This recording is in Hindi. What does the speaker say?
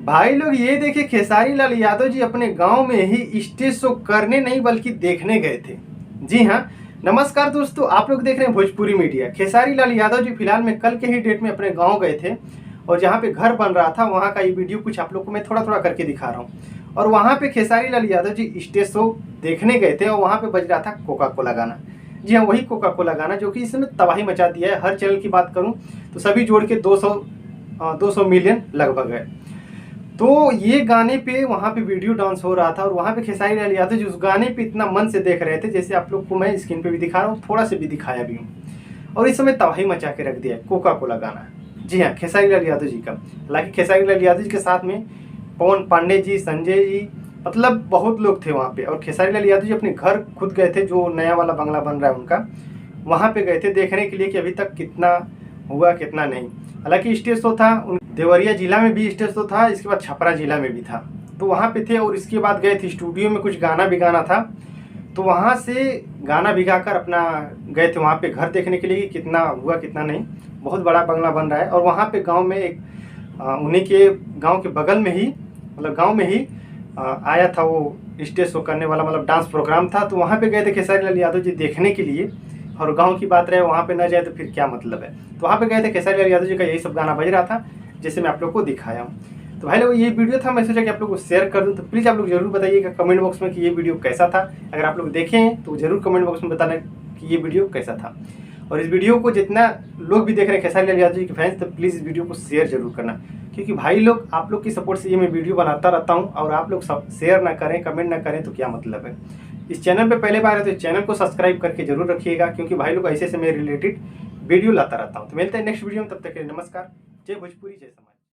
भाई लोग ये देखिए, खेसारी लाल यादव जी अपने गांव में ही स्टेज शो करने नहीं बल्कि देखने गए थे। जी हाँ, नमस्कार दोस्तों, आप लोग देख रहे हैं भोजपुरी मीडिया। खेसारी लाल यादव जी फिलहाल में कल के ही डेट में अपने गांव गए थे और जहां पे घर बन रहा था वहां का ये वीडियो कुछ आप लोग को मैं थोड़ा थोड़ा करके दिखा रहा हूँ। और वहां पे खेसारी लाल यादव जी स्टेज शो देखने गए थे और वहां पे बज रहा था कोका कोला गाना। जी हाँ, वही कोका कोला गाना जो कि इसमें तबाही मचा दिया है। हर चैनल की बात करूँ तो सभी जोड़ के 200 मिलियन लगभग है। तो ये गाने पे वहाँ पे वीडियो डांस हो रहा था और वहाँ पे खेसारी लाल यादव जी उस गाने पे इतना मन से देख रहे थे, जैसे आप लोग को मैं स्क्रीन पे भी दिखा रहा हूँ, थोड़ा से भी दिखाया भी हूँ। और इस समय तबाही मचा के रख दिया है कोका कोला गाना। जी हाँ, खेसारी लाल यादव जी का। हालांकि खेसारी लाल यादव जी के साथ में पवन पांडे जी, संजय जी, मतलब बहुत लोग थे वहाँ पे। और खेसारी लाल यादव जी अपने घर खुद गए थे, जो नया वाला बंगला बन रहा है उनका, वहाँ पे गए थे देखने के लिए कि अभी तक कितना हुआ कितना नहीं। हालांकि स्टेज शो था, देवरिया जिला में भी स्टेज शो था, इसके बाद छपरा जिला में भी था, तो वहाँ पे थे। और इसके बाद गए थे स्टूडियो में, कुछ गाना भी गाना था, तो वहाँ से गाना भिगा कर अपना गए थे वहाँ पे घर देखने के लिए कि कितना हुआ कितना नहीं। बहुत बड़ा बंगला बन रहा है और वहाँ पे गांव में एक उन्हीं के गांव के बगल में ही, मतलब गांव में ही आया था वो स्टेज शो करने वाला, मतलब डांस प्रोग्राम था। तो वहाँ पे गए थे खेसारी लाल यादव जी देखने के लिए। और गांव की बात रहे, वहाँ पे न जाए तो फिर क्या मतलब है। तो वहाँ पे गए थे, खेसारी लाल यादव जी का यही सब गाना बज रहा था जैसे मैं आप लोग को दिखाया हूँ। तो भाई लोग ये वीडियो था, मैं सोचा कि आप लोग को शेयर कर दूँ। तो प्लीज़ आप लोग जरूर बताइएगा कमेंट बॉक्स में कि ये वीडियो कैसा था। अगर आप लोग देखें हैं तो जरूर कमेंट बॉक्स में बताना कि ये वीडियो कैसा था। और इस वीडियो को जितना लोग भी देख रहे हैं खेसारी लाल यादव जी के फैंस, तो प्लीज़ इस वीडियो को शेयर जरूर करना, क्योंकि भाई लोग आप लोग की सपोर्ट से ये मैं वीडियो बनाता रहता हूँ। और आप लोग सब शेयर ना करें, कमेंट ना करें तो क्या मतलब है। इस चैनल पे पहले बार है तो इस चैनल को सब्सक्राइब करके जरूर रखिएगा, क्योंकि भाई लोग ऐसे से मेरे रिलेटेड वीडियो लाता रहता हूँ। तो मिलते हैं नेक्स्ट वीडियो में, तब तक के लिए नमस्कार। जय भोजपुरी, जय समाज।